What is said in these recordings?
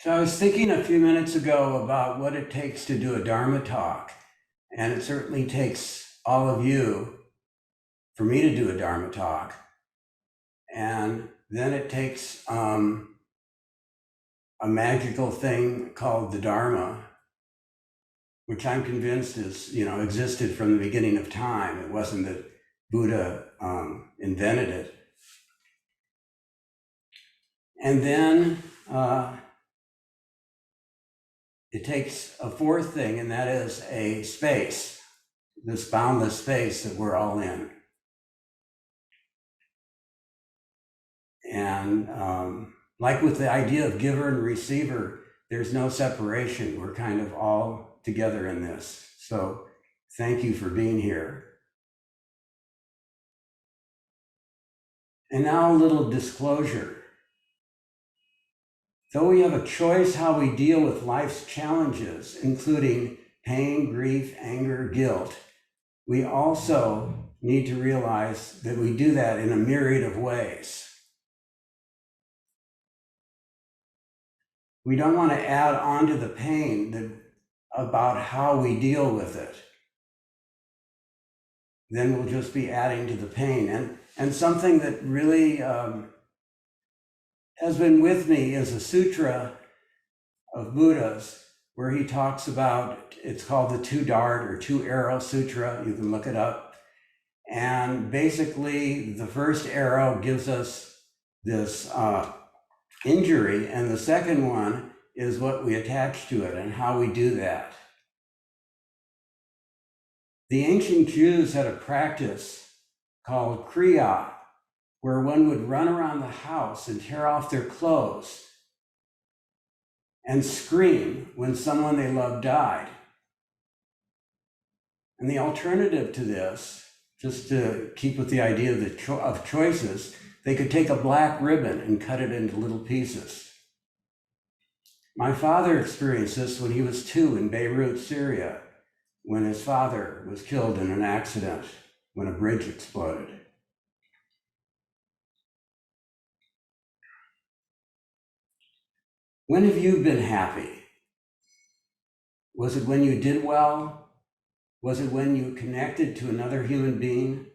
So I was thinking a few minutes ago about what it takes to do a Dharma talk, and it certainly takes all of you for me to do a Dharma talk, and then it takes a magical thing called the Dharma, which I'm convinced existed from the beginning of time. It wasn't that Buddha invented it, and then it takes a fourth thing, and that is a space, this boundless space that we're all in. And like with the idea of giver and receiver, there's no separation. We're kind of all together in this. So thank you for being here. And now a little disclosure. Though we have a choice how we deal with life's challenges, including pain, grief, anger, guilt, we also need to realize that we do that in a myriad of ways. We don't want to add on to the pain about how we deal with it. Then we'll just be adding to the pain. And something that really has been with me is a sutra of Buddha's where he talks about, it's called the two-dart or two-arrow sutra. You can look it up. And basically, the first arrow gives us this injury, and the second one is what we attach to it and how we do that. The ancient Jews had a practice called kriya, where one would run around the house and tear off their clothes and scream when someone they loved died. And the alternative to this, just to keep with the idea of choices, they could take a black ribbon and cut it into little pieces. My father experienced this when he was 2 in Beirut, Syria, when his father was killed in an accident when a bridge exploded. When have you been happy? Was it when you did well? Was it when you connected to another human being?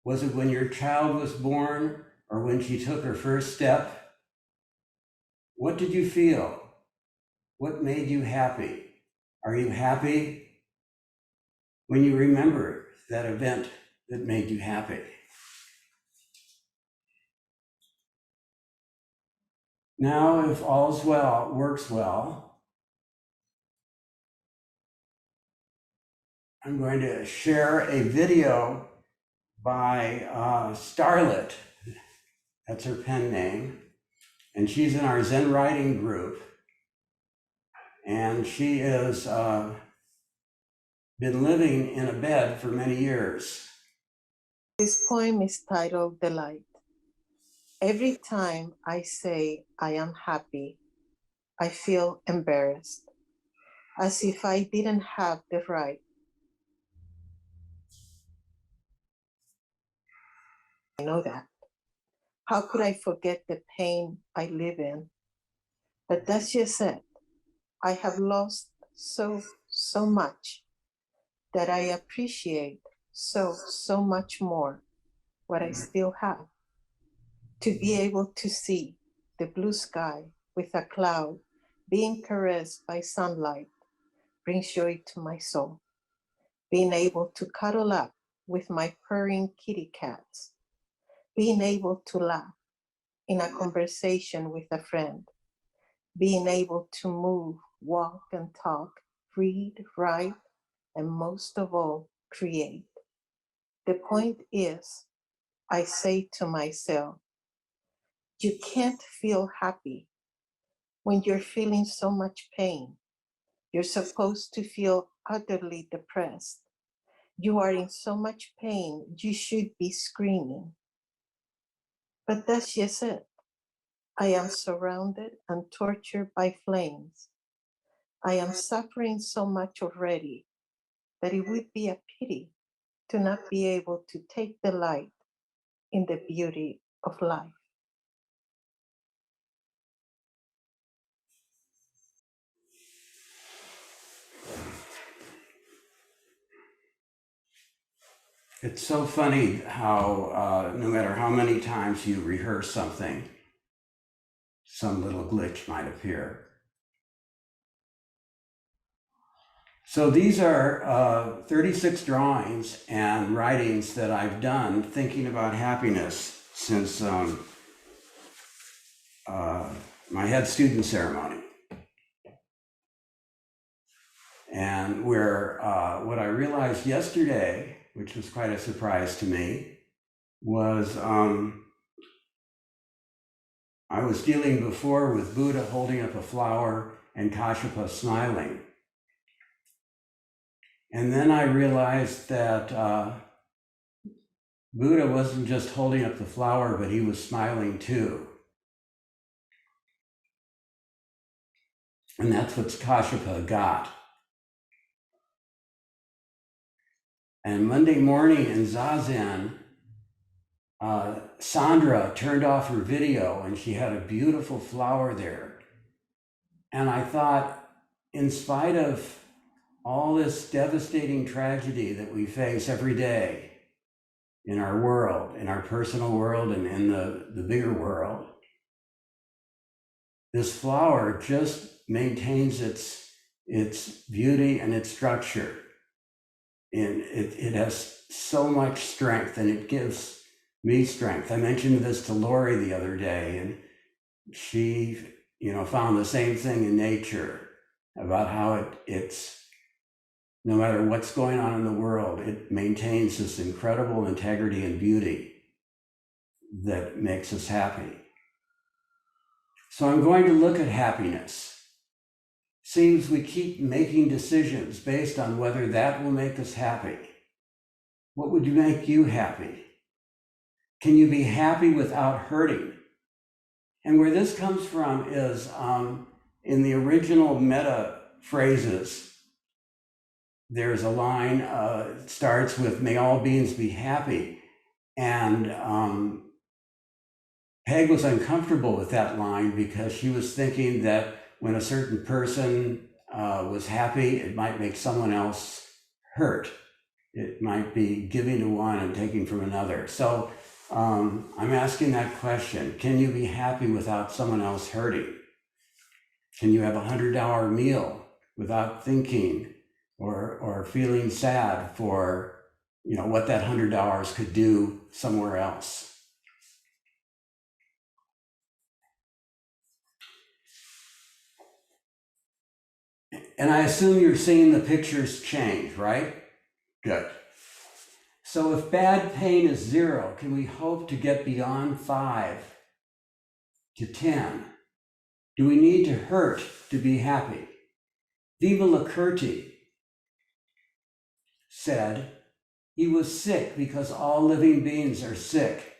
Was it when your child was born or when she took her first step? What did you feel? What made you happy? Are you happy when you remember that event that made you happy? Now, if all's well, works well, I'm going to share a video by Starlet. That's her pen name. And she's in our Zen writing group. And she has been living in a bed for many years. This poem is titled The Light. Every time I say I am happy, I feel embarrassed, as if I didn't have the right. I know that. How could I forget the pain I live in? But that's just it. I have lost so much that I appreciate so much more what I still have. To be able to see the blue sky with a cloud being caressed by sunlight brings joy to my soul. Being able to cuddle up with my purring kitty cats. Being able to laugh in a conversation with a friend. Being able to move, walk and talk, read, write, and most of all, create. The point is, I say to myself, you can't feel happy when you're feeling so much pain. You're supposed to feel utterly depressed. You are in so much pain, you should be screaming. But that's just it. I am surrounded and tortured by flames. I am suffering so much already that it would be a pity to not be able to take delight in the beauty of life. It's so funny how no matter how many times you rehearse something, some little glitch might appear. So these are 36 drawings and writings that I've done thinking about happiness since my head student ceremony. And where what I realized yesterday, which was quite a surprise to me, was I was dealing before with Buddha holding up a flower and Kashyapa smiling. And then I realized that Buddha wasn't just holding up the flower, but he was smiling too. And that's what Kashyapa got. And Monday morning in Zazen, Sandra turned off her video and she had a beautiful flower there. And I thought, in spite of all this devastating tragedy that we face every day in our world, in our personal world and in the bigger world, this flower just maintains its beauty and its structure. And it has so much strength, and it gives me strength. I mentioned this to Lori the other day, and she, found the same thing in nature about how it's no matter what's going on in the world, it maintains this incredible integrity and beauty that makes us happy. So I'm going to look at happiness. Seems we keep making decisions based on whether that will make us happy. What would make you happy? Can you be happy without hurting? And where this comes from is in the original metta phrases, there's a line, it starts with, may all beings be happy. And Peg was uncomfortable with that line because she was thinking that when a certain person was happy, it might make someone else hurt. It might be giving to one and taking from another. So I'm asking that question. Can you be happy without someone else hurting? Can you have a $100 meal without thinking or feeling sad for what that $100 could do somewhere else? And I assume you're seeing the pictures change, right? Good. So if bad pain is 0, can we hope to get beyond 5 to 10? Do we need to hurt to be happy? Vimalakirti said he was sick because all living beings are sick.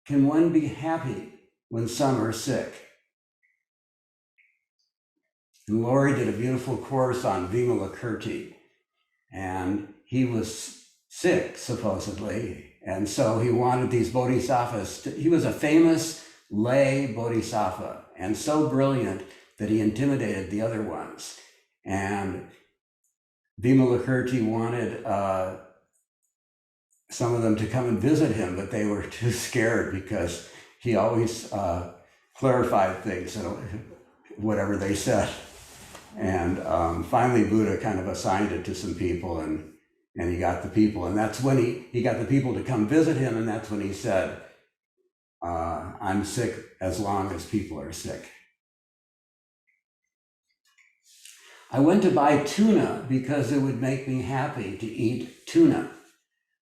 Can one be happy when some are sick? And Lori did a beautiful course on Vimalakirti, and he was sick, supposedly, and so he wanted these bodhisattvas he was a famous lay bodhisattva, and so brilliant that he intimidated the other ones. And Vimalakirti wanted some of them to come and visit him, but they were too scared because he always clarified things, whatever they said. And finally, Buddha kind of assigned it to some people, and he got the people. And that's when he got the people to come visit him, and that's when he said, I'm sick as long as people are sick. I went to buy tuna because it would make me happy to eat tuna.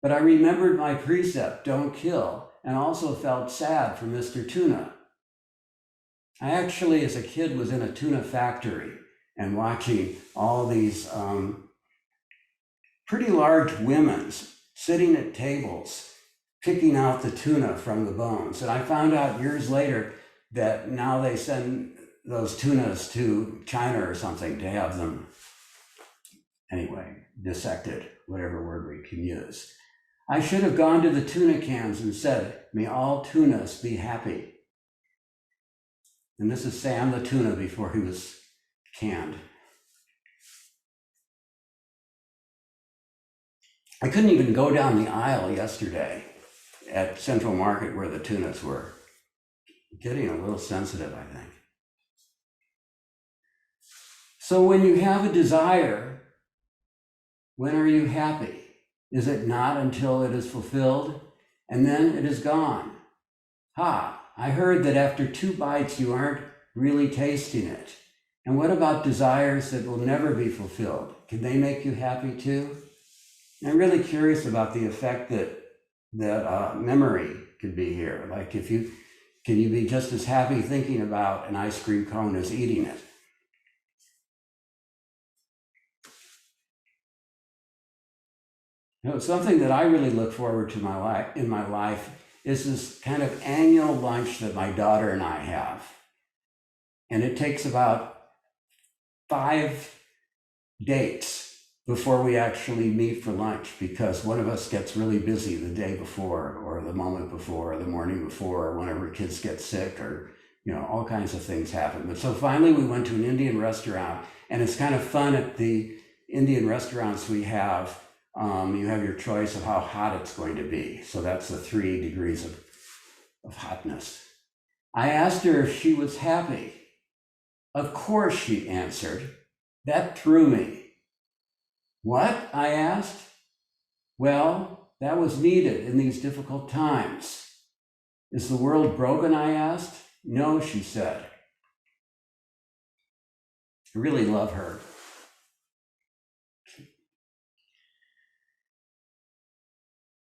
But I remembered my precept, don't kill, and also felt sad for Mr. Tuna. I actually, as a kid, was in a tuna factory and watching all these pretty large women sitting at tables, picking out the tuna from the bones. And I found out years later that now they send those tunas to China or something to have them, anyway, dissected, whatever word we can use. I should have gone to the tuna cans and said, may all tunas be happy. And this is Sam the tuna before he was canned. I couldn't even go down the aisle yesterday at Central Market where the tunas were. Getting a little sensitive, I think. So when you have a desire, when are you happy? Is it not until it is fulfilled and then it is gone? I heard that after 2 bites you aren't really tasting it. And what about desires that will never be fulfilled? Can they make you happy too? I'm really curious about the effect that memory could be here. Like can you be just as happy thinking about an ice cream cone as eating it? You know, something that I really look forward to in my life is this kind of annual lunch that my daughter and I have. And it takes about 5 dates before we actually meet for lunch, because one of us gets really busy the day before or the moment before or the morning before, or whenever kids get sick, or all kinds of things happen. But so finally we went to an Indian restaurant, and it's kind of fun at the Indian restaurants we have. You have your choice of how hot it's going to be. So that's the 3 degrees of hotness. I asked her if she was happy. Of course, she answered. That threw me. What? I asked. Well, that was needed in these difficult times. Is the world broken? I asked. No, she said. I really love her.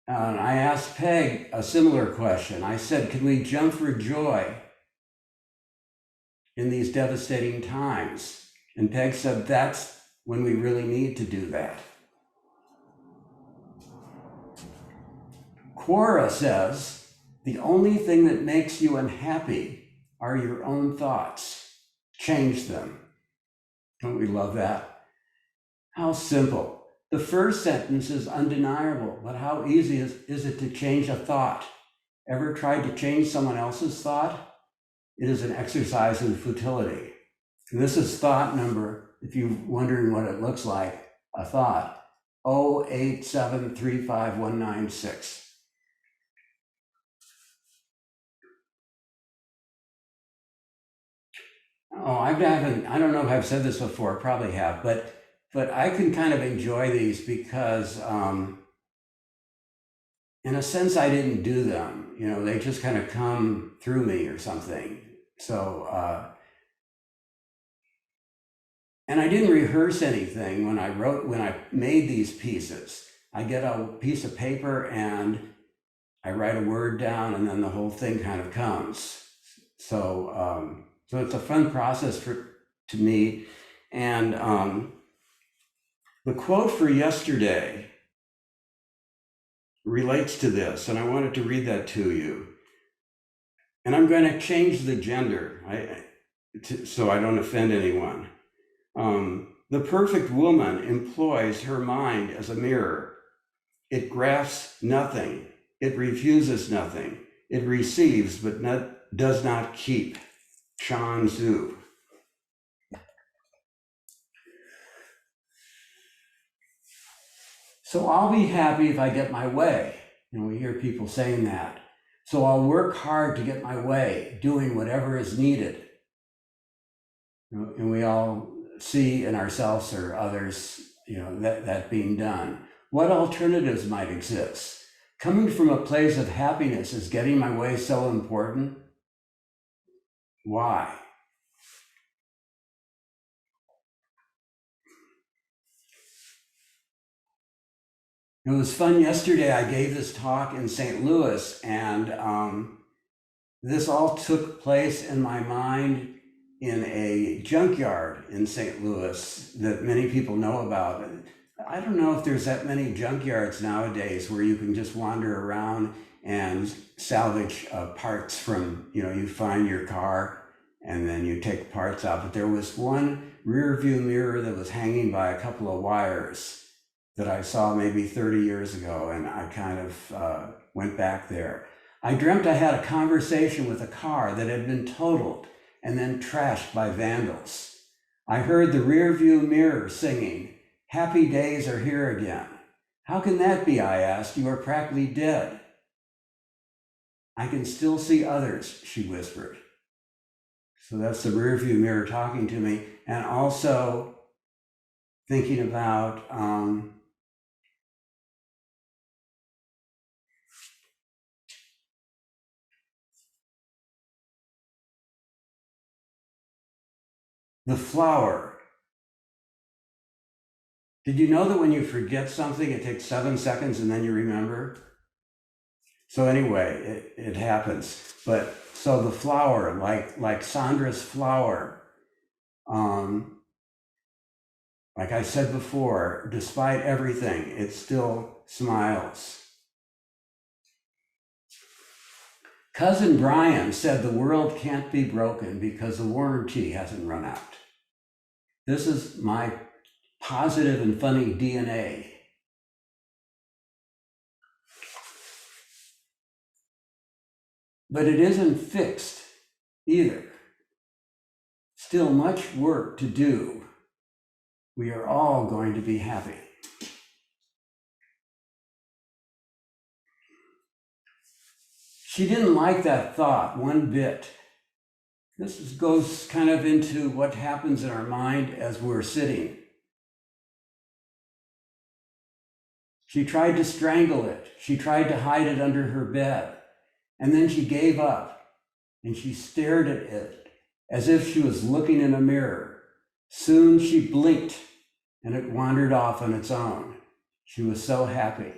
And I asked Peg a similar question. I said, can we jump for joy in these devastating times? And Peg said, that's when we really need to do that. Quora says, the only thing that makes you unhappy are your own thoughts. Change them. Don't we love that? How simple. The first sentence is undeniable, but how easy is it to change a thought? Ever tried to change someone else's thought? It is an exercise in futility. And this is thought number, if you're wondering what it looks like, a thought, 087351996. I don't know if I've said this before, probably have, but I can kind of enjoy these because in a sense I didn't do them, they just kind of come through me or something. So, and I didn't rehearse anything when I made these pieces. I get a piece of paper and I write a word down, and then the whole thing kind of comes. So, so it's a fun process to me. And the quote for yesterday relates to this, and I wanted to read that to you. And I'm going to change the gender so I don't offend anyone. The perfect woman employs her mind as a mirror. It grasps nothing. It refuses nothing. It receives, but does not keep. Shan Tzu. So I'll be happy if I get my way. We hear people saying that. So I'll work hard to get my way, doing whatever is needed. And we all see in ourselves or others, that being done. What alternatives might exist? Coming from a place of happiness, is getting my way so important? Why? It was fun yesterday. I gave this talk in St. Louis, and this all took place in my mind in a junkyard in St. Louis that many people know about. I don't know if there's that many junkyards nowadays where you can just wander around and salvage parts from, you find your car and then you take parts out. But there was one rear view mirror that was hanging by a couple of wires that I saw maybe 30 years ago, and I kind of went back there. I dreamt I had a conversation with a car that had been totaled and then trashed by vandals. I heard the rear view mirror singing, "Happy days are here again." How can that be, I asked? You are practically dead. I can still see others, she whispered. So that's the rearview mirror talking to me, and also thinking about the flower. Did you know that when you forget something, it takes 7 seconds and then you remember? So anyway, it happens. But so the flower, like Sandra's flower, like I said before, despite everything, it still smiles. Cousin Brian said the world can't be broken because the warranty hasn't run out. This is my positive and funny DNA. But it isn't fixed either. Still much work to do. We are all going to be happy. She didn't like that thought one bit. This goes kind of into what happens in our mind as we're sitting. She tried to strangle it. She tried to hide it under her bed. And then she gave up and she stared at it as if she was looking in a mirror. Soon she blinked and it wandered off on its own. She was so happy.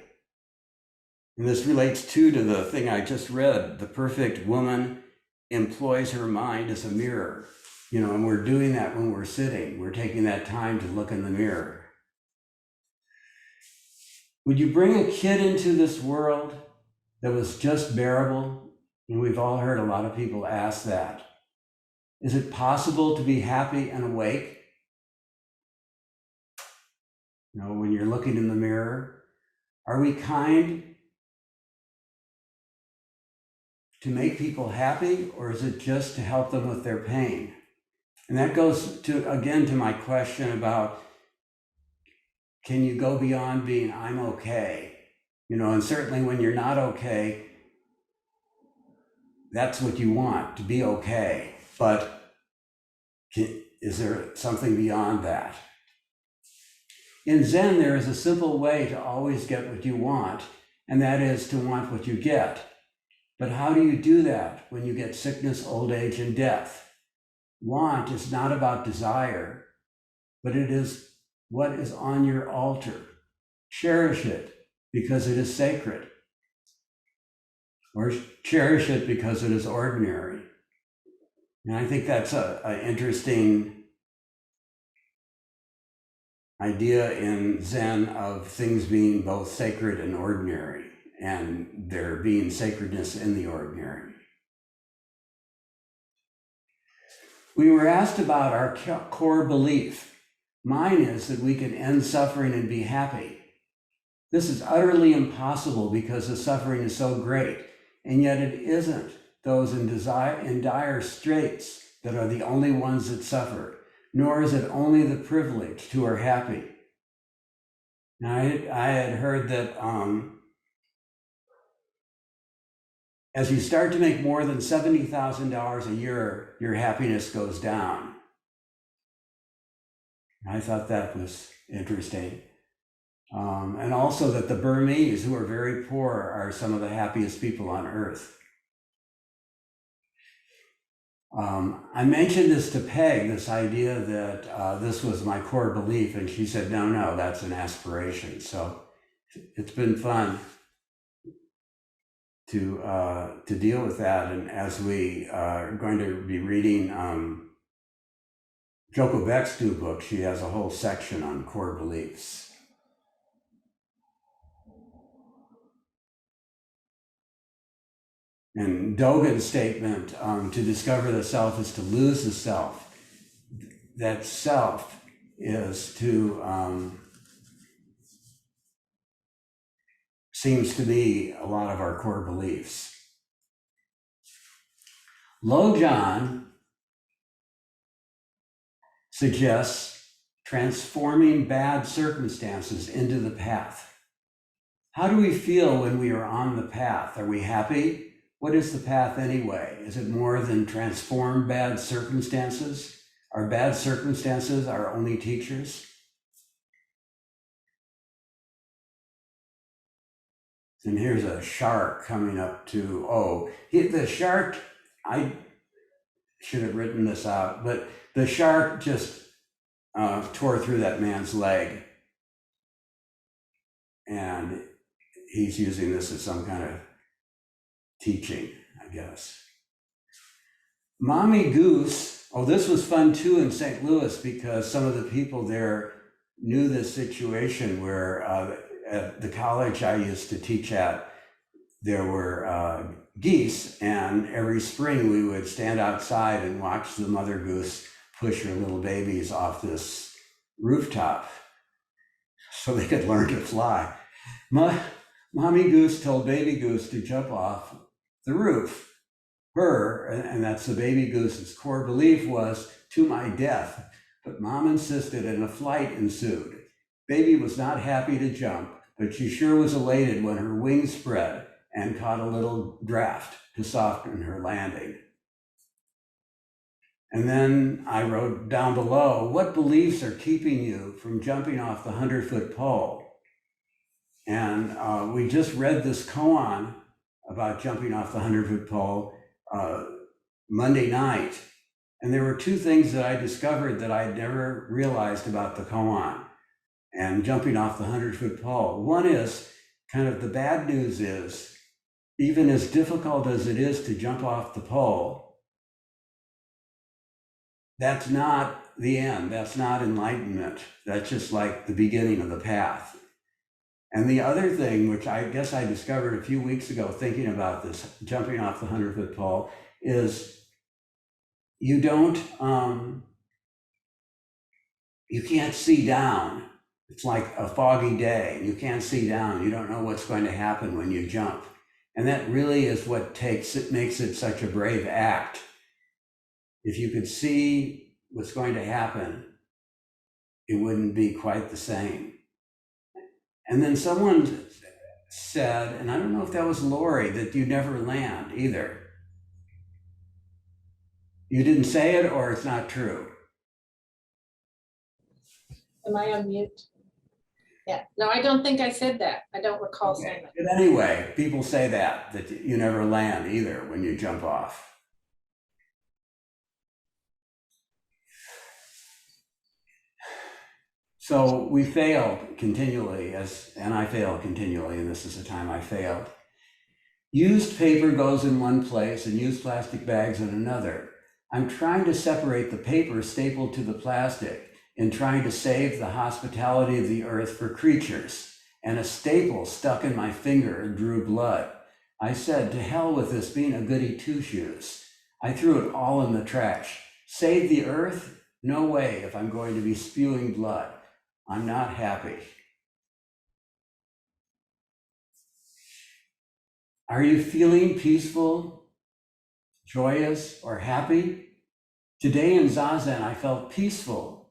And this relates too to the thing I just read. The perfect woman employs her mind as a mirror. And we're doing that when we're sitting. We're taking that time to look in the mirror. Would you bring a kid into this world that was just bearable? And we've all heard a lot of people ask that. Is it possible to be happy and awake? When you're looking in the mirror, are we kind to make people happy, or is it just to help them with their pain? And that goes to my question about, can you go beyond being I'm okay? And certainly when you're not okay, that's what you want, to be okay. But is there something beyond that? In Zen, there is a simple way to always get what you want, and that is to want what you get. But how do you do that when you get sickness, old age, and death? Want is not about desire, but it is what is on your altar. Cherish it because it is sacred, or cherish it because it is ordinary. And I think that's an interesting idea in Zen of things being both sacred and ordinary, and there being sacredness in the ordinary. We were asked about our core belief. Mine is that we can end suffering and be happy. This is utterly impossible because the suffering is so great, and yet it isn't those in dire straits that are the only ones that suffer, nor is it only the privileged who are happy. Now, I had heard that as you start to make more than $70,000 a year, your happiness goes down. I thought that was interesting. And also that the Burmese, who are very poor, are some of the happiest people on earth. I mentioned this to Peg, this idea that this was my core belief, and she said, no, that's an aspiration. So it's been fun to deal with that. And as we are going to be reading Joko Beck's new book, she has a whole section on core beliefs. And Dogen's statement, to discover the self is to lose the self. That self is to, seems to be a lot of our core beliefs. Lojan suggests transforming bad circumstances into the path. How do we feel when we are on the path? Are we happy? What is the path anyway? Is it more than transform bad circumstances? Are bad circumstances our only teachers? And here's a shark coming up to, the shark, I should have written this out, but the shark just tore through that man's leg. And he's using this as some kind of teaching, I guess. Mommy Goose, this was fun too in St. Louis because some of the people there knew this situation where at the college I used to teach at, there were geese, and every spring we would stand outside and watch the mother goose push her little babies off this rooftop so they could learn to fly. Mommy Goose told baby goose to jump off the roof. And that's the baby goose's core belief was, to my death, but mom insisted and a flight ensued. Baby was not happy to jump, but she sure was elated when her wings spread and caught a little draft to soften her landing. And then I wrote down below, what beliefs are keeping you from jumping off the 100-foot pole? And we just read this koan about jumping off the 100-foot pole Monday night. And there were two things that I discovered that I'd never realized about the koan and jumping off the 100-foot pole. One is kind of the bad news is, even as difficult as it is to jump off the pole, that's not the end. That's not enlightenment. That's just like the beginning of the path. And the other thing, which I guess I discovered a few weeks ago thinking about this, jumping off the 100-foot pole, is you can't see down. It's like a foggy day. You can't see down. You don't know what's going to happen when you jump. And that really is what makes it such a brave act. If you could see what's going to happen, it wouldn't be quite the same. And then someone said, and I don't know if that was Lori, that you never land either. You didn't say it, or it's not true? Am I on mute? Yeah, no, I don't think I said that. I don't recall saying that. But anyway, people say that you never land either when you jump off. So we failed continually, and I failed continually, and this is the time I failed. Used paper goes in one place and used plastic bags in another. I'm trying to separate the paper stapled to the plastic and trying to save the hospitality of the earth for creatures. And a staple stuck in my finger and drew blood. I said, to hell with this being a goody two-shoes. I threw it all in the trash. Save the earth? No way if I'm going to be spewing blood. I'm not happy. Are you feeling peaceful, joyous, or happy? Today in Zazen, I felt peaceful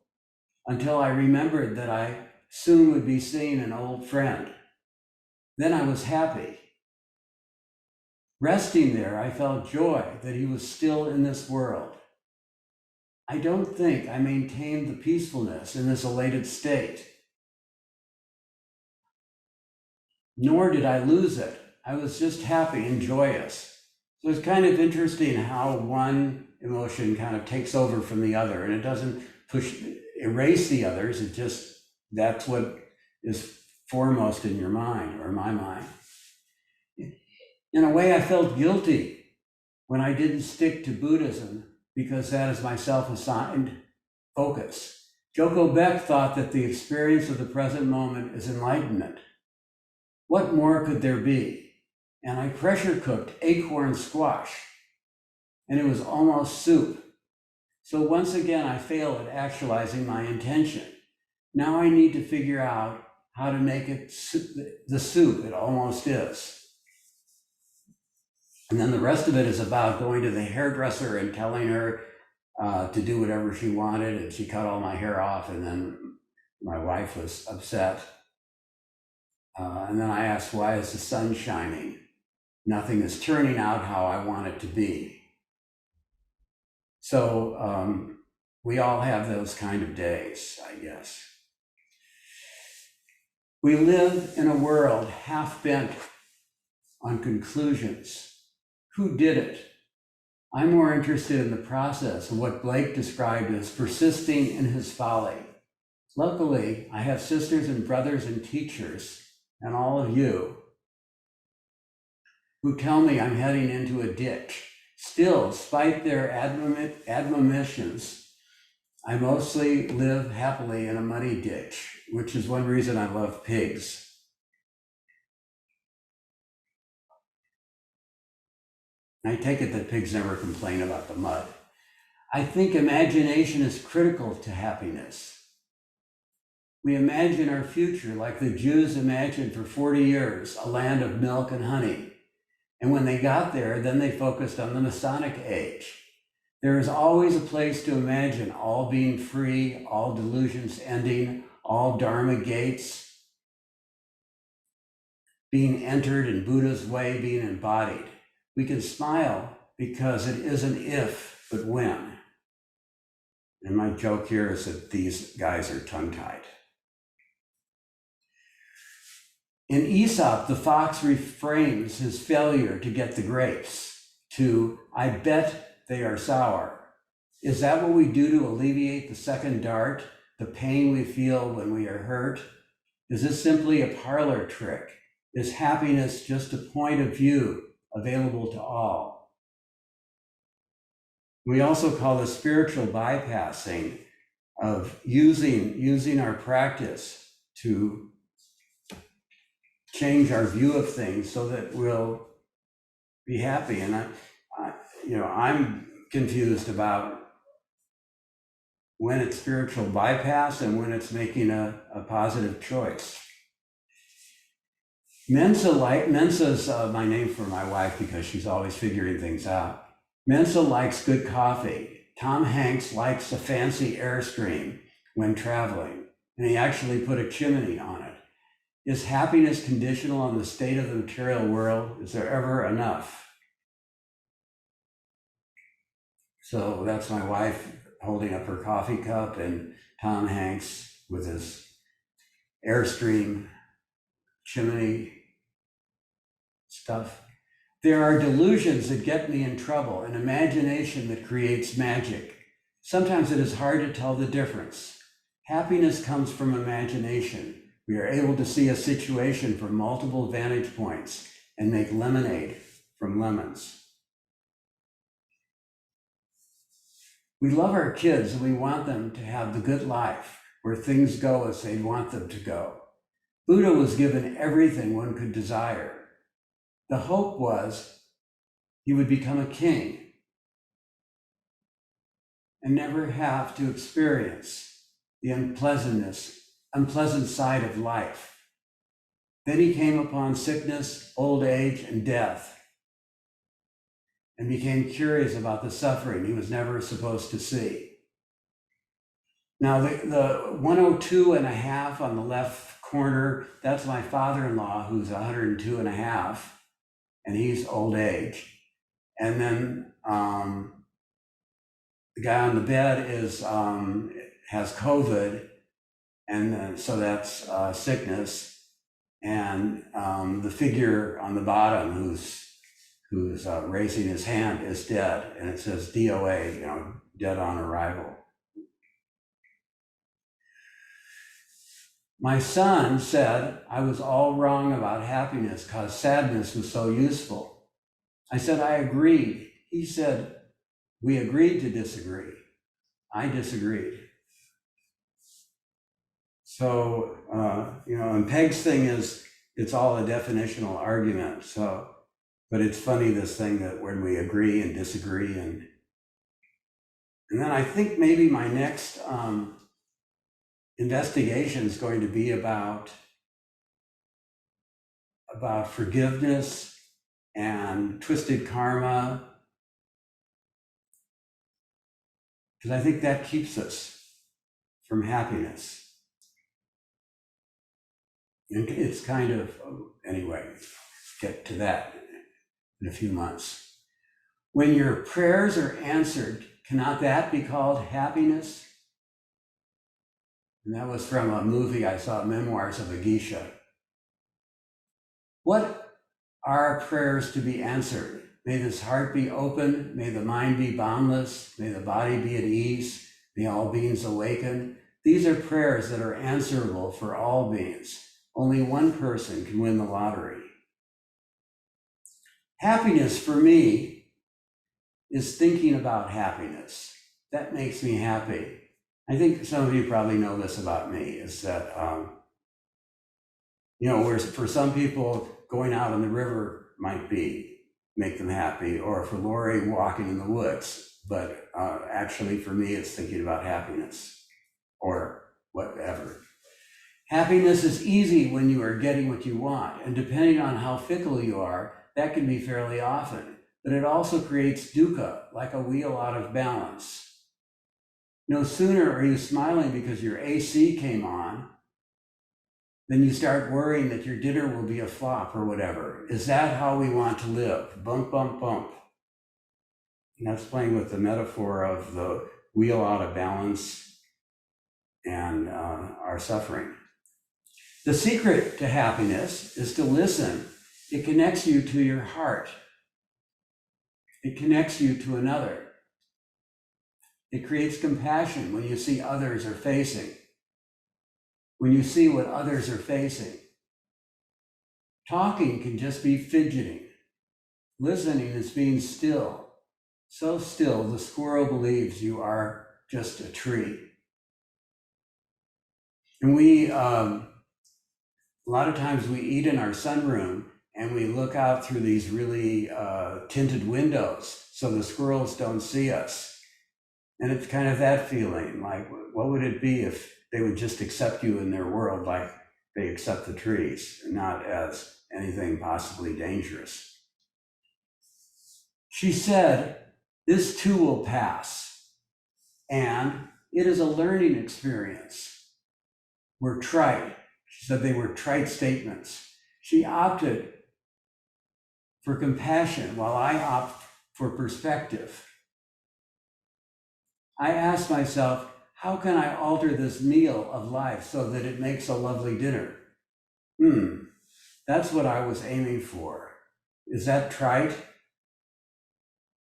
until I remembered that I soon would be seeing an old friend. Then I was happy. Resting there, I felt joy that he was still in this world. I don't think I maintained the peacefulness in this elated state, nor did I lose it. I was just happy and joyous. So it's kind of interesting how one emotion kind of takes over from the other, and it doesn't erase the others. It just, that's what is foremost in your mind, or my mind. In a way, I felt guilty when I didn't stick to Buddhism because that is my self-assigned focus. Joko Beck thought that the experience of the present moment is enlightenment. What more could there be? And I pressure cooked acorn squash, and it was almost soup. So once again, I failed at actualizing my intention. Now I need to figure out how to make it the soup it almost is. And then the rest of it is about going to the hairdresser and telling her to do whatever she wanted, and she cut all my hair off, and then my wife was upset. And then I asked, why is the sun shining? Nothing is turning out how I want it to be. So we all have those kind of days, I guess. We live in a world half bent on conclusions. Who did it? I'm more interested in the process of what Blake described as persisting in his folly. Luckily, I have sisters and brothers and teachers, and all of you, who tell me I'm heading into a ditch. Still, despite their admonitions, I mostly live happily in a muddy ditch, which is one reason I love pigs. I take it that pigs never complain about the mud. I think imagination is critical to happiness. We imagine our future like the Jews imagined for 40 years, a land of milk and honey. And when they got there, then they focused on the Masonic age. There is always a place to imagine all being free, all delusions ending, all Dharma gates being entered and Buddha's way being embodied. We can smile because it isn't if, but when. And my joke here is that these guys are tongue-tied. In Aesop, the fox reframes his failure to get the grapes to, I bet they are sour. Is that what we do to alleviate the second dart, the pain we feel when we are hurt? Is this simply a parlor trick? Is happiness just a point of view available to all? We also call this spiritual bypassing of using our practice to change our view of things so that we'll be happy. And I'm confused about when it's spiritual bypass and when it's making a positive choice. Mensa's my name for my wife because she's always figuring things out. Mensa likes good coffee. Tom Hanks likes a fancy Airstream when traveling, and he actually put a chimney on it. Is happiness conditional on the state of the material world? Is there ever enough? So that's my wife holding up her coffee cup and Tom Hanks with his Airstream chimney stuff. There are delusions that get me in trouble, an imagination that creates magic. Sometimes it is hard to tell the difference. Happiness comes from imagination. We are able to see a situation from multiple vantage points and make lemonade from lemons. We love our kids and we want them to have the good life where things go as they want them to go. Buddha was given everything one could desire. The hope was he would become a king and never have to experience the unpleasant side of life. Then he came upon sickness, old age, and death, and became curious about the suffering he was never supposed to see. Now, the 102.5 on the left corner, that's my father-in-law, who's 102.5, and he's old age. And then the guy on the bed has COVID, and so that's sickness. And the figure on the bottom who's raising his hand is dead, and it says DOA, dead on arrival. My son said I was all wrong about happiness because sadness was so useful. I said I agreed. He said we agreed to disagree. I disagreed. So, and Peg's thing is it's all a definitional argument. So, but it's funny, this thing that when we agree and disagree, and then I think maybe my next investigation is going to be about forgiveness and twisted karma, because I think that keeps us from happiness. And it's kind of, anyway, get to that in a few months. When your prayers are answered, cannot that be called happiness? And that was from a movie I saw, Memoirs of a Geisha. What are prayers to be answered? May this heart be open, may the mind be boundless, may the body be at ease, may all beings awaken. These are prayers that are answerable for all beings. Only one person can win the lottery. Happiness for me is thinking about happiness. That makes me happy. I think some of you probably know this about me, is that, whereas for some people, going out on the river might make them happy, or for Lori, walking in the woods. But actually for me, it's thinking about happiness or whatever. Happiness is easy when you are getting what you want, and depending on how fickle you are, that can be fairly often. But it also creates dukkha, like a wheel out of balance. No sooner are you smiling because your AC came on, then you start worrying that your dinner will be a flop or whatever. Is that how we want to live? Bump, bump, bump. And that's playing with the metaphor of the wheel out of balance and our suffering. The secret to happiness is to listen. It connects you to your heart. It connects you to another. It creates compassion when you see others are facing. When you see what others are facing. Talking can just be fidgeting. Listening is being still. So still, the squirrel believes you are just a tree. And a lot of times we eat in our sunroom and we look out through these really tinted windows so the squirrels don't see us. And it's kind of that feeling, like, what would it be if they would just accept you in their world like they accept the trees, and not as anything possibly dangerous? She said, this too will pass, and it is a learning experience. We're trite. She said they were trite statements. She opted for compassion while I opt for perspective. I asked myself, how can I alter this meal of life so that it makes a lovely dinner? That's what I was aiming for. Is that trite?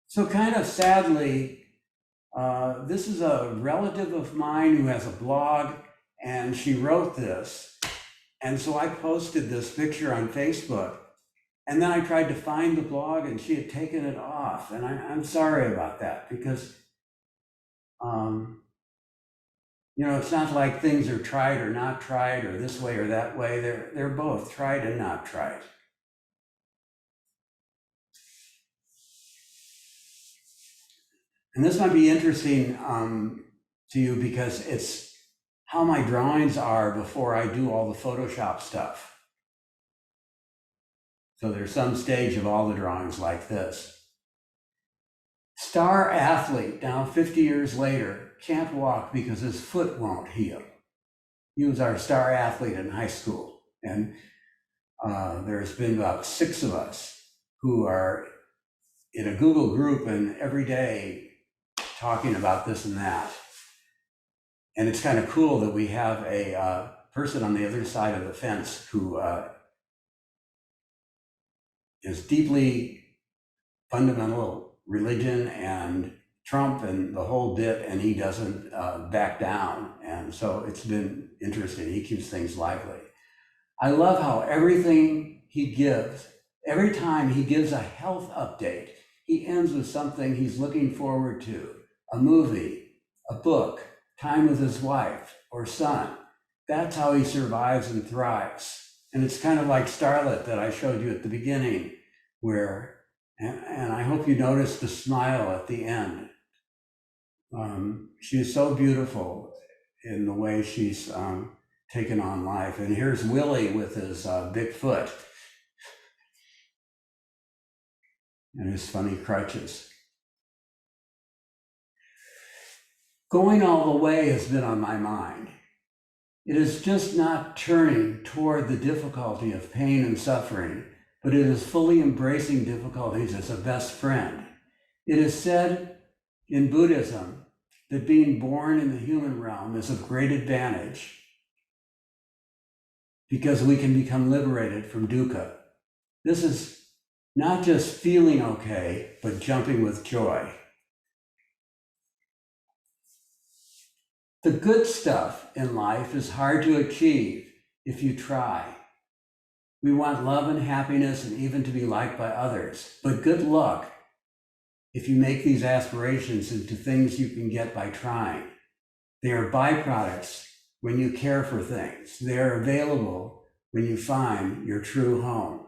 So kind of sadly, this is a relative of mine who has a blog, and she wrote this. And so I posted this picture on Facebook, and then I tried to find the blog and she had taken it off. And I'm sorry about that, because it's not like things are tried or not tried, or this way or that way. They're both tried and not tried. And this might be interesting to you, because it's how my drawings are before I do all the Photoshop stuff. So there's some stage of all the drawings like this. Star athlete, now 50 years later, can't walk because his foot won't heal. He was our star athlete in high school. And there's been about 6 of us who are in a Google group and every day talking about this and that. And it's kind of cool that we have a person on the other side of the fence who is deeply fundamental religion and Trump and the whole bit, and he doesn't back down. And so it's been interesting. He keeps things lively. I love how everything he gives, every time he gives a health update, he ends with something he's looking forward to, a movie, a book, time with his wife or son. That's how he survives and thrives. And it's kind of like Starlet that I showed you at the beginning, where, and I hope you noticed the smile at the end. She is so beautiful in the way she's taken on life. And here's Willie with his big foot and his funny crutches. Going all the way has been on my mind. It is just not turning toward the difficulty of pain and suffering, but it is fully embracing difficulties as a best friend. It is said in Buddhism that being born in the human realm is of great advantage because we can become liberated from dukkha. This is not just feeling okay, but jumping with joy. The good stuff in life is hard to achieve if you try. We want love and happiness and even to be liked by others, but good luck if you make these aspirations into things you can get by trying. They are byproducts when you care for things. They are available when you find your true home,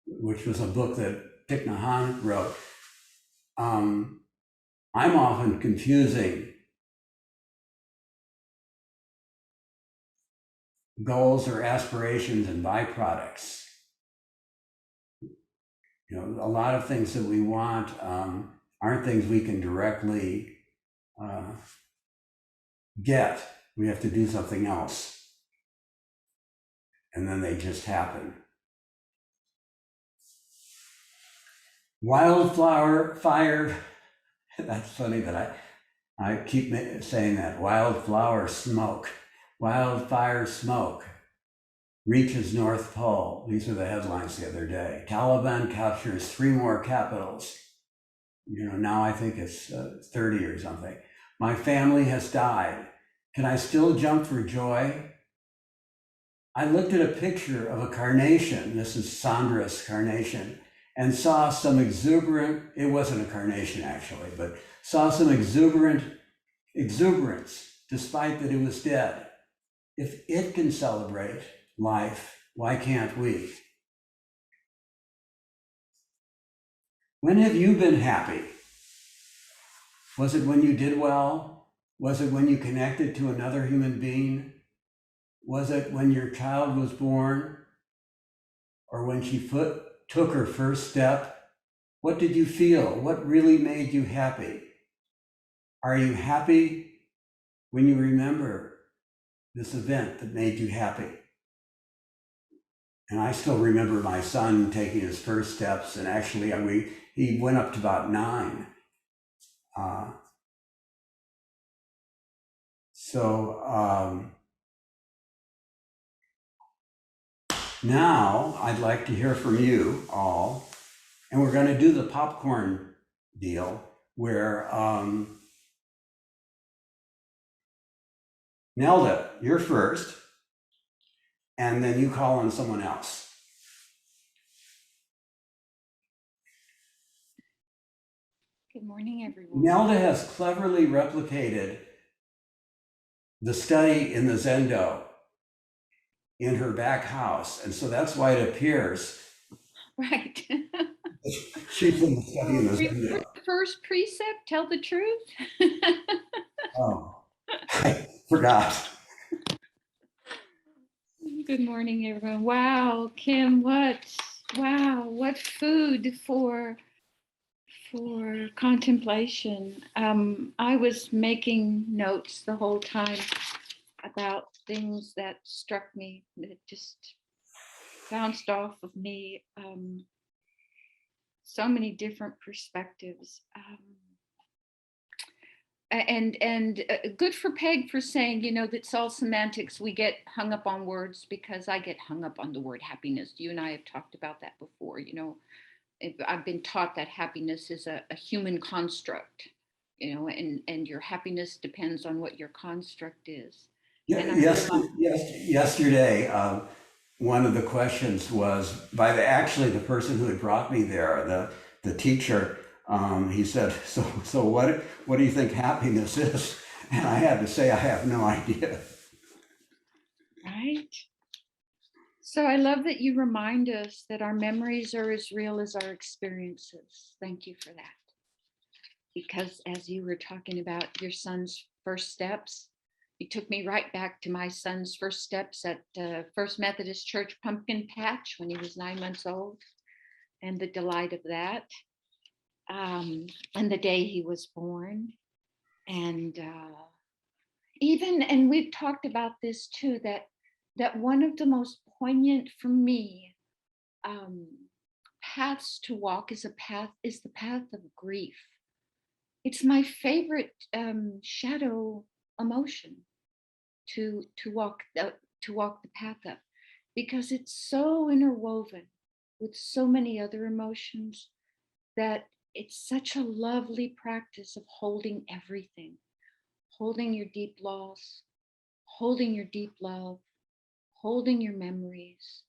which was a book that Thich Nhat Hanh wrote. I'm often confusing goals or aspirations and byproducts. You know, a lot of things that we want aren't things we can directly get. We have to do something else. And then they just happen. Wildflower fire, that's funny that I keep saying that. Wildflower smoke, wildfire smoke reaches North Pole. These are the headlines the other day. Taliban captures 3 more capitals. You know, now I think it's 30 or something. My family has died. Can I still jump for joy? I looked at a picture of a carnation. This is Sandra's carnation, and saw some exuberant, it wasn't a carnation actually, but saw some exuberance despite that it was dead. If it can celebrate life, why can't we? When have you been happy? Was it when you did well? Was it when you connected to another human being? Was it when your child was born? Or when she took her first step? What did you feel? What really made you happy? Are you happy when you remember this event that made you happy? And I still remember my son taking his first steps, and actually he went up to about 9. Now I'd like to hear from you all, and we're going to do the popcorn deal where Nelda, you're first, and then you call on someone else. Good morning, everyone. Nelda has cleverly replicated the study in the Zendo in her back house, and so that's why it appears Right. she's in the study in the Zendo. First precept, tell the truth. Oh, I forgot. Good morning, everyone. Wow, Kim, what food for contemplation. I was making notes the whole time about things that struck me, that just bounced off of me. So many different perspectives. And good for Peg for saying, you know, that's all semantics. We get hung up on words, because I get hung up on the word happiness. You and I have talked about that before. You know, I've been taught that happiness is a human construct, you know, and your happiness depends on what your construct is. Yesterday, one of the questions was by the person who had brought me there, the teacher. He said, "So what do you think happiness is?" And I had to say, I have no idea. Right. So I love that you remind us that our memories are as real as our experiences. Thank you for that. Because as you were talking about your son's first steps, you took me right back to my son's first steps at First Methodist Church pumpkin patch when he was 9 months old, and the delight of that, and the day he was born. And even, and we've talked about this too, that one of the most poignant for me paths to walk is the path of grief. It's my favorite shadow emotion to walk the path up, because it's so interwoven with so many other emotions that it's such a lovely practice of holding everything, holding your deep loss, holding your deep love, holding your memories.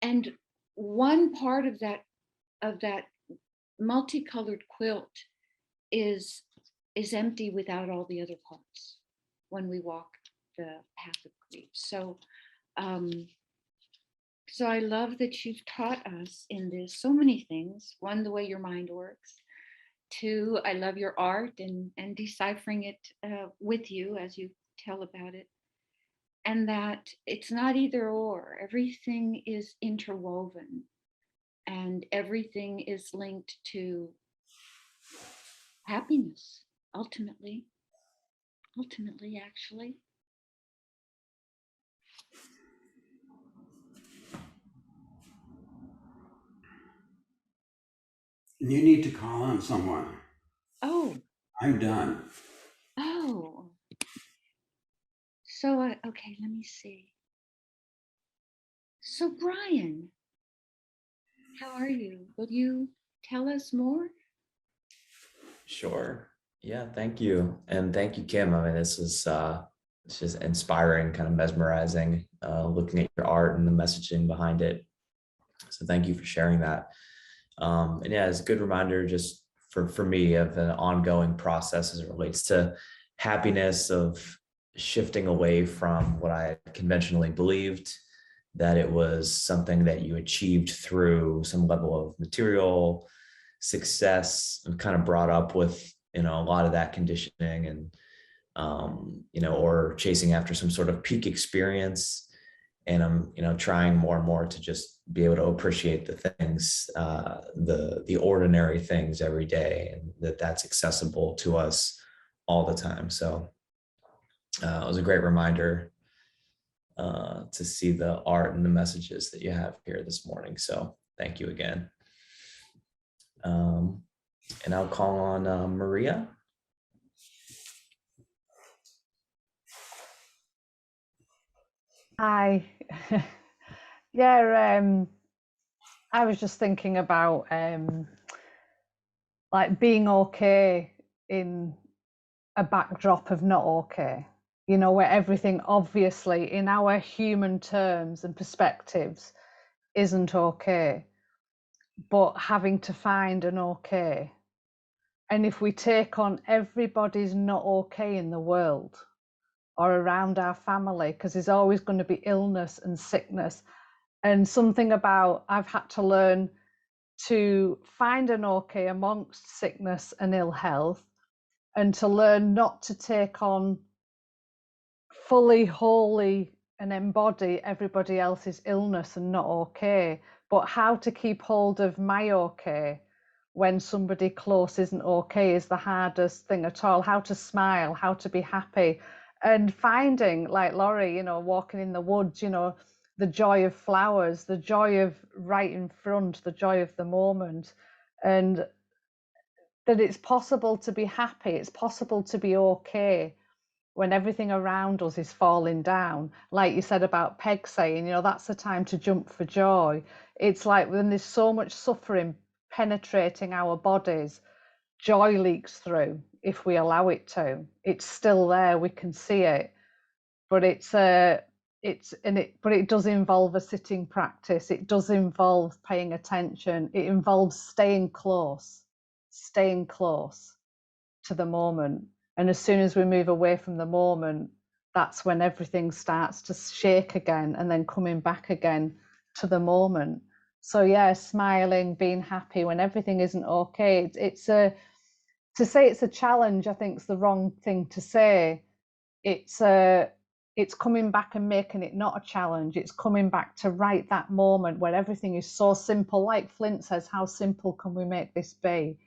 And one part of that multicolored quilt is empty without all the other parts when we walk the path of grief. So so I love that you've taught us in this so many things. One, the way your mind works. Two, I love your art and deciphering it with you as you tell about it. And that it's not either or, everything is interwoven and everything is linked to happiness, ultimately, actually. You need to call on someone. Oh, I'm done. oh. So, okay, let me see. So, Brian, how are you? Will you tell us more? Sure. Yeah, thank you. And thank you, Kim. I mean, this is it's just inspiring, kind of mesmerizing, looking at your art and the messaging behind it. So thank you for sharing that. And yeah, it's a good reminder just for me of an ongoing process as it relates to happiness, of shifting away from what I conventionally believed, that it was something that you achieved through some level of material success. And kind of brought up with, a lot of that conditioning and, or chasing after some sort of peak experience. And I'm, trying more and more to just be able to appreciate the things, the ordinary things every day, and that's accessible to us all the time. So it was a great reminder to see the art and the messages that you have here this morning. So thank you again. And I'll call on Maria. Hi. Yeah, I was just thinking about like being okay in a backdrop of not okay, where everything obviously in our human terms and perspectives isn't okay, but having to find an okay. And if we take on everybody's not okay in the world or around our family, because there's always going to be illness and sickness, and something about I've had to learn to find an okay amongst sickness and ill health, and to learn not to take on fully, wholly, and embody everybody else's illness and not okay, but how to keep hold of my okay when somebody close isn't okay is the hardest thing at all. How to smile, how to be happy, and finding, like Laurie, walking in the woods, the joy of flowers, the joy of right in front, the joy of the moment, and that it's possible to be happy, it's possible to be okay when everything around us is falling down. Like you said about Peg saying, that's the time to jump for joy. It's like when there's so much suffering penetrating our bodies, joy leaks through if we allow it to. It's still there, we can see it, but it does involve a sitting practice. It does involve paying attention. It involves staying close to the moment. And as soon as we move away from the moment, that's when everything starts to shake again, and then coming back again to the moment. So yeah, smiling, being happy when everything isn't okay. To say it's a challenge, I think, is the wrong thing to say. It's coming back and making it not a challenge. It's coming back to right that moment where everything is so simple. Like Flint says, how simple can we make this be?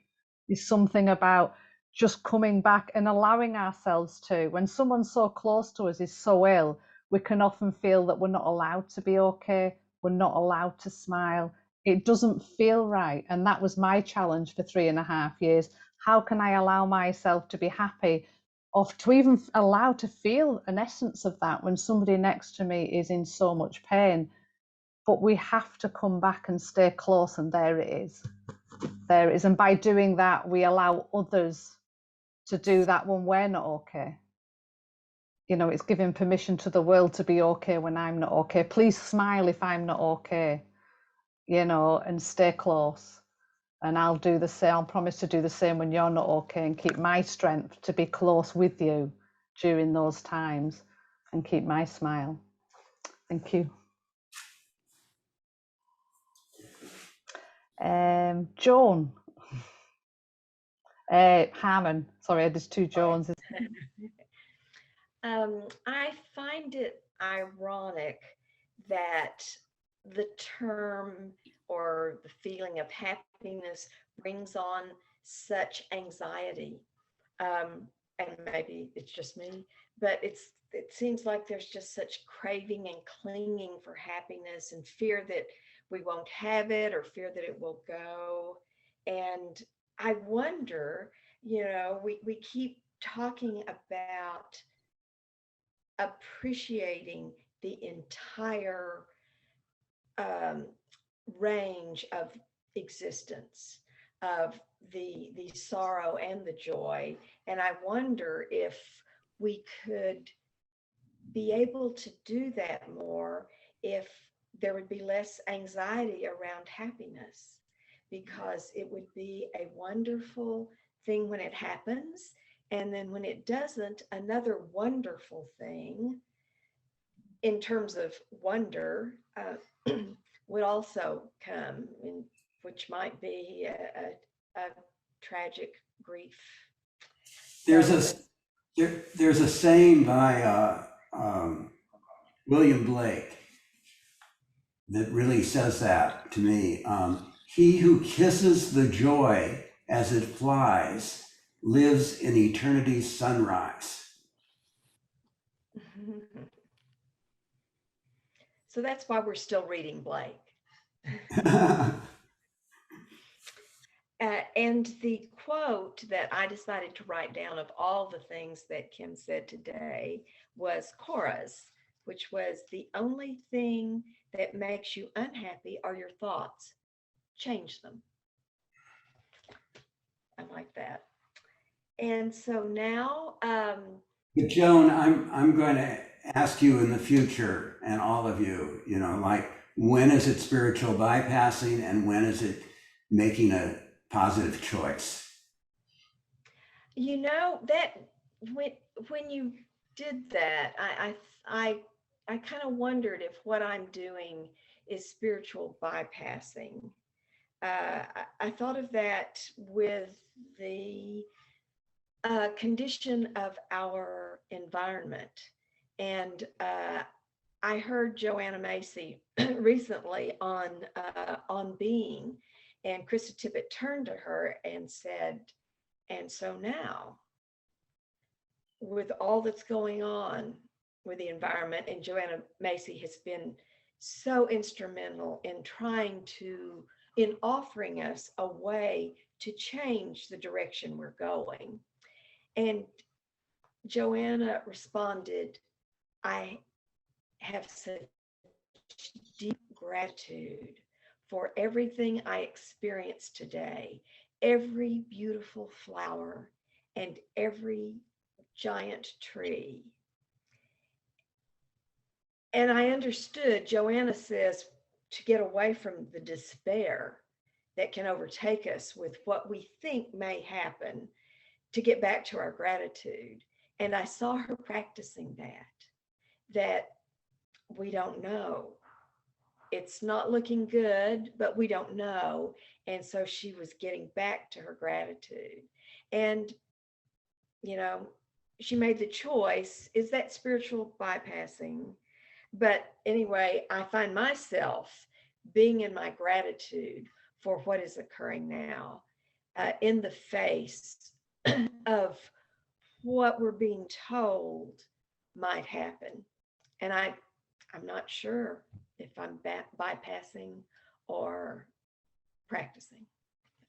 There's something about just coming back and allowing ourselves to. When someone so close to us is so ill, we can often feel that we're not allowed to be okay, we're not allowed to smile. It doesn't feel right. And that was my challenge for 3.5 years. How can I allow myself to be happy, or to even allow to feel an essence of that when somebody next to me is in so much pain? But we have to come back and stay close, and there it is. There it is. And by doing that, we allow others to do that when we're not okay. You know, it's giving permission to the world to be okay when I'm not okay. Please smile if I'm not okay, you know, and stay close. And I'll do the same. I'll promise to do the same when you're not okay, and keep my strength to be close with you during those times and keep my smile. Thank you. Joan. Harmon. Sorry, there's two Joneses. I find it ironic that the term or the feeling of happiness brings on such anxiety. And maybe it's just me, but it seems like there's just such craving and clinging for happiness and fear that we won't have it, or fear that it will go. And I wonder, you know, we keep talking about appreciating the entire range of existence, of the sorrow and the joy. And I wonder if we could be able to do that more, if there would be less anxiety around happiness, because it would be a wonderful thing when it happens. And then when it doesn't, another wonderful thing in terms of wonder would also come, which might be a tragic grief. There's a saying by William Blake that really says that to me. He who kisses the joy as it flies lives in eternity's sunrise. So that's why we're still reading Blake. And the quote that I decided to write down of all the things that Kim said today was Cora's, which was, "The only thing that makes you unhappy are your thoughts. Change them." I like that. And so now, But Joan, I'm going to ask you in the future, and all of you, you know, like, when is it spiritual bypassing and when is it making a positive choice? you know, that when you did that, I kind of wondered if what I'm doing is spiritual bypassing. I thought of that with the condition of our environment. And I heard Joanna Macy recently on Being, and Krista Tippett turned to her and said, "And so now, with all that's going on with the environment," and Joanna Macy has been so instrumental in in offering us a way to change the direction we're going. And Joanna responded, "I have such deep gratitude for everything I experienced today, every beautiful flower and every giant tree." And I understood. Joanna says, to get away from the despair that can overtake us with what we think may happen, to get back to our gratitude. And I saw her practicing that we don't know. It's not looking good, but we don't know. And so she was getting back to her gratitude. And, you know, she made the choice. Is that spiritual bypassing? But anyway, I find myself being in my gratitude for what is occurring now, in the face of what we're being told might happen. And I'm not sure if I'm bypassing or practicing.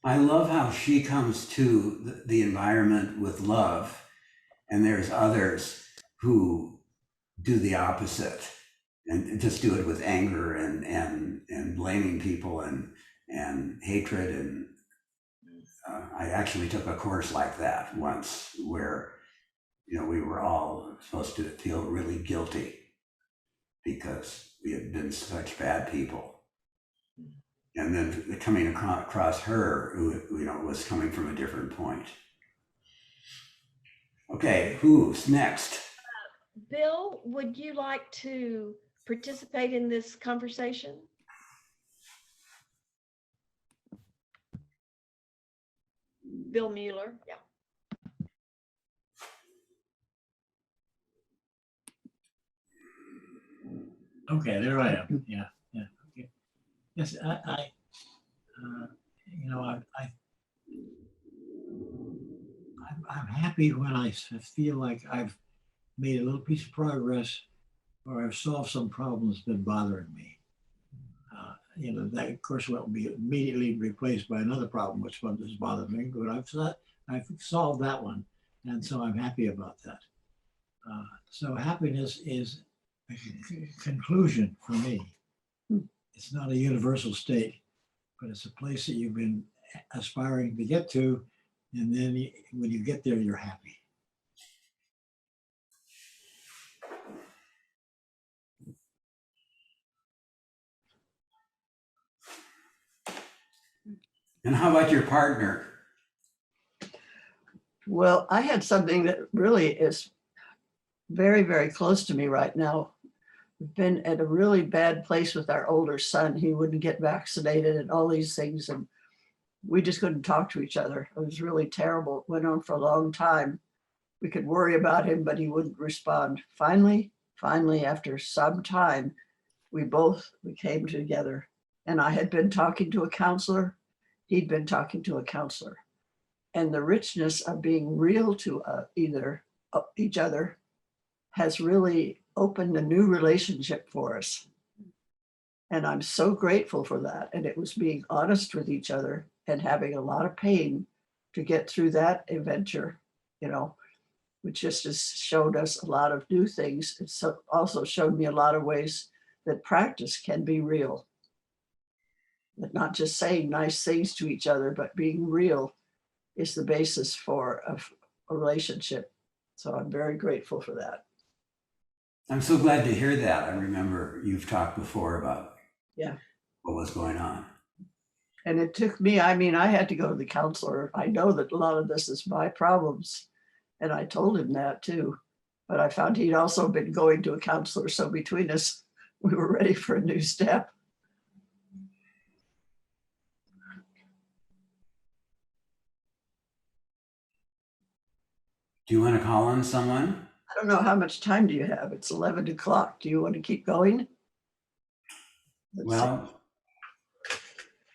I love how she comes to the environment with love, and there's others who do the opposite and just do it with anger and blaming people and hatred. And I actually took a course like that once where, you know, we were all supposed to feel really guilty because we had been such bad people. And then coming across her, who, you know, was coming from a different point. Okay, who's next? Bill, would you like to participate in this conversation? Bill Mueller, yeah. Okay, there I am. Yeah, yeah. Okay. Yes, you know, I'm happy when I feel like I've made a little piece of progress, or I've solved some problems that's been bothering me. You know, that of course won't be immediately replaced by another problem which is bothering me, but I've solved that one, and so I'm happy about that. So happiness is a conclusion for me. It's not a universal state, but it's a place that you've been aspiring to get to, and then when you get there, you're happy. And how about your partner? Well, I had something that really is very, very close to me right now. We've been at a really bad place with our older son. He wouldn't get vaccinated and all these things, and we just couldn't talk to each other. It was really terrible. It went on for a long time. We could worry about him, but he wouldn't respond. Finally, after some time, we came together, and I had been talking to a counselor. He'd been talking to a counselor. And the richness of being real to each other has really opened a new relationship for us. And I'm so grateful for that. And it was being honest with each other and having a lot of pain to get through that adventure, you know, which just has showed us a lot of new things. It's also showed me a lot of ways that practice can be real. That not just saying nice things to each other, but being real is the basis for a relationship. So I'm very grateful for that. I'm so glad to hear that. I remember you've talked before about Yeah. what was going on. And it took me, I mean, I had to go to the counselor. I know that a lot of this is my problems. And I told him that too. But I found he'd also been going to a counselor. So between us, we were ready for a new step. Do you want to call on someone? I don't know, how much time do you have? It's 11 o'clock. Do you want to keep going? Well,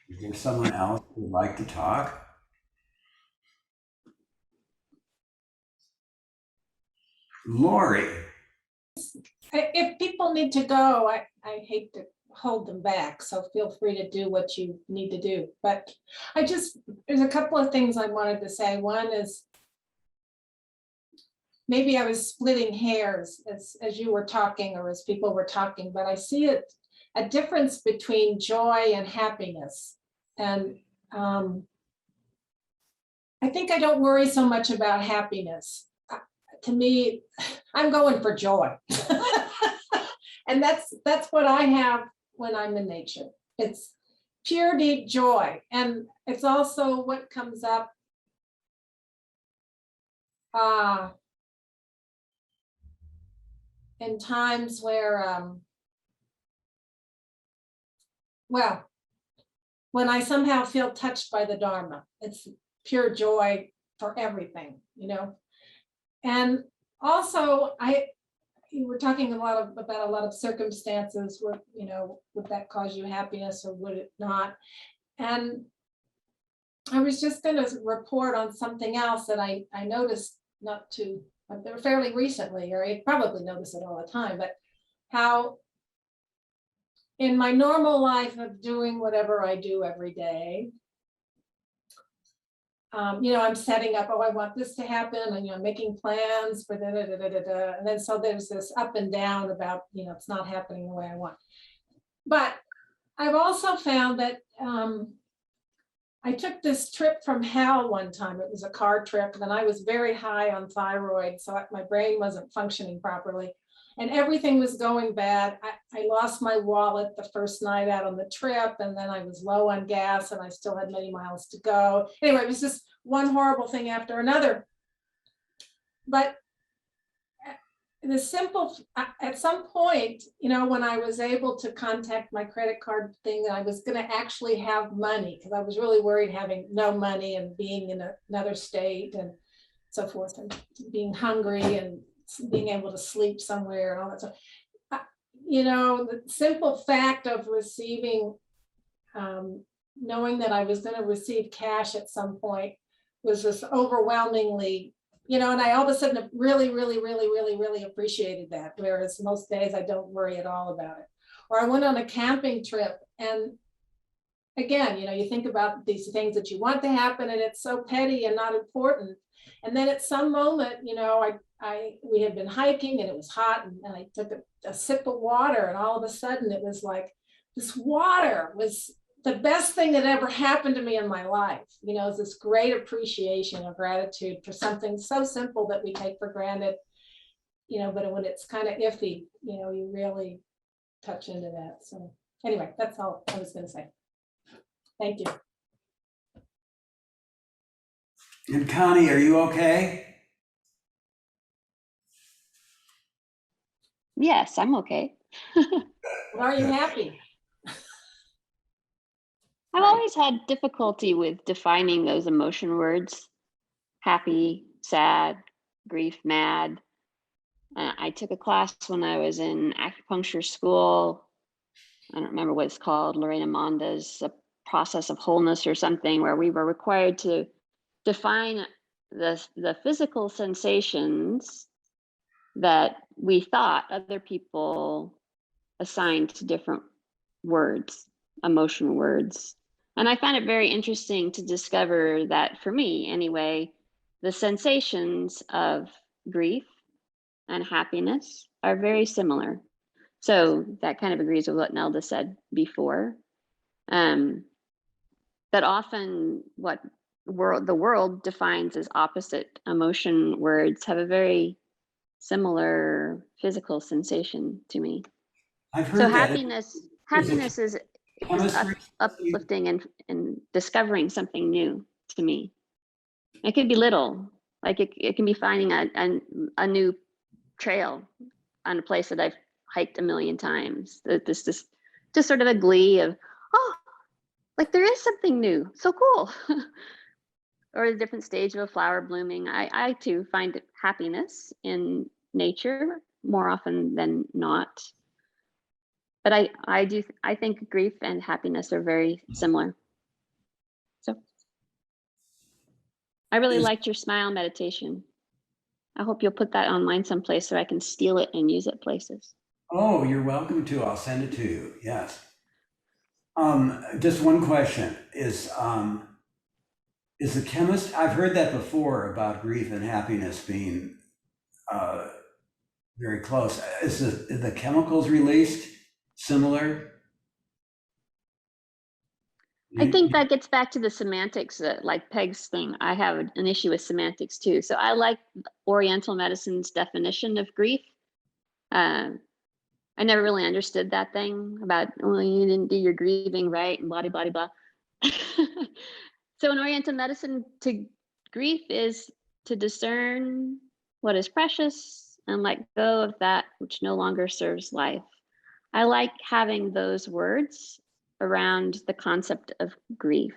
is there someone else who would like to talk? Lori. If people need to go, I hate to hold them back, so feel free to do what you need to do. But there's a couple of things I wanted to say. One is, maybe I was splitting hairs as you were talking or as people were talking, but I see a difference between joy and happiness. And I think I don't worry so much about happiness. To me, I'm going for joy. And that's what I have when I'm in nature. It's pure, deep joy. And it's also what comes up in times where, well, when I somehow feel touched by the Dharma. It's pure joy for everything, you know. And also, you were talking about a lot of circumstances where, you know, would that cause you happiness or would it not? And I was just going to report on something else that I noticed fairly recently, or I probably notice it all the time, but how in my normal life of doing whatever I do every day, I'm setting up, I want this to happen, and making plans for and then so there's this up and down about it's not happening the way I want. But I've also found that I took this trip from hell one time. It was a car trip, and I was very high on thyroid, so my brain wasn't functioning properly, and everything was going bad. I lost my wallet the first night out on the trip, and then I was low on gas, and I still had many miles to go. Anyway, it was just one horrible thing after another. But at some point, when I was able to contact my credit card thing, I was going to actually have money, because I was really worried having no money and being in another state and so forth, and being hungry and being able to sleep somewhere and all that stuff. The simple fact of receiving, knowing that I was going to receive cash at some point was just overwhelmingly, and I all of a sudden really, really, really, really, really appreciated that. Whereas most days I don't worry at all about it. Or I went on a camping trip, and again, you think about these things that you want to happen, and it's so petty and not important. And then at some moment, we had been hiking, and it was hot, and I took a sip of water, and all of a sudden it was like this water was the best thing that ever happened to me in my life. It's this great appreciation or gratitude for something so simple that we take for granted, but when it's kind of iffy, you really touch into that. So anyway, that's all I was going to say. Thank you. And Connie, are you okay? Yes, I'm okay. Are you happy? I've always had difficulty with defining those emotion words: happy, sad, grief, mad. I took a class when I was in acupuncture school. I don't remember what it's called, Lorena Monda's A Process of Wholeness or something, where we were required to define the physical sensations that we thought other people assigned to different words, emotion words. And I found it very interesting to discover that, for me anyway, the sensations of grief and happiness are very similar. So that kind of agrees with what Nelda said before. That often what the world defines as opposite emotion words have a very similar physical sensation to me. I've heard So that. happiness is uplifting and discovering something new to me. It could be little, like it can be finding a new trail on a place that I've hiked a million times. This just sort of a glee of, oh, like there is something new, so cool. Or a different stage of a flower blooming. I too find happiness in nature more often than not. But I think grief and happiness are very similar. So I really liked your smile meditation. I hope you'll put that online someplace so I can steal it and use it places. Oh, you're welcome to. I'll send it to you. Yes. Just one question is the chemist, I've heard that before about grief and happiness being very close. Is the chemicals released similar? I think that gets back to the semantics, like Peg's thing. I have an issue with semantics too. So I like Oriental medicine's definition of grief. I never really understood that thing about, well, you didn't do your grieving right and blah, blah, blah, blah. So in Oriental medicine, to grief is to discern what is precious and let go of that which no longer serves life. I like having those words around the concept of grief,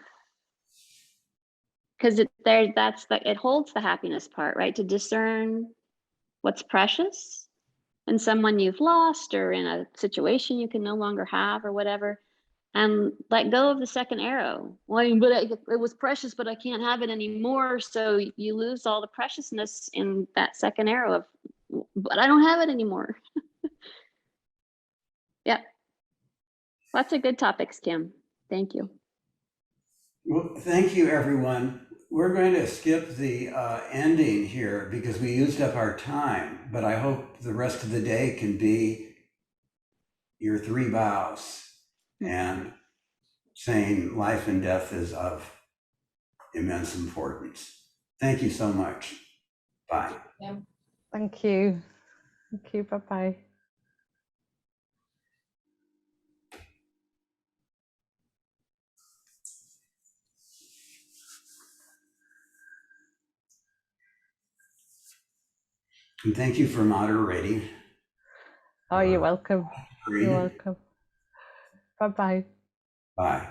because it holds the happiness part, right? To discern what's precious and someone you've lost, or in a situation you can no longer have, or whatever. and let go of the second arrow. Well, I mean, but it was precious, but I can't have it anymore. So you lose all the preciousness in that second arrow of, but I don't have it anymore. Yeah. Lots of good topics, Kim. Thank you. Well, thank you, everyone. We're going to skip the ending here because we used up our time, but I hope the rest of the day can be your 3 vows and saying life and death is of immense importance. Thank you so much. Bye. Thank you. Thank you. Bye-bye. And thank you for moderating. Oh, you're welcome. Green. You're welcome. Bye-bye. Bye.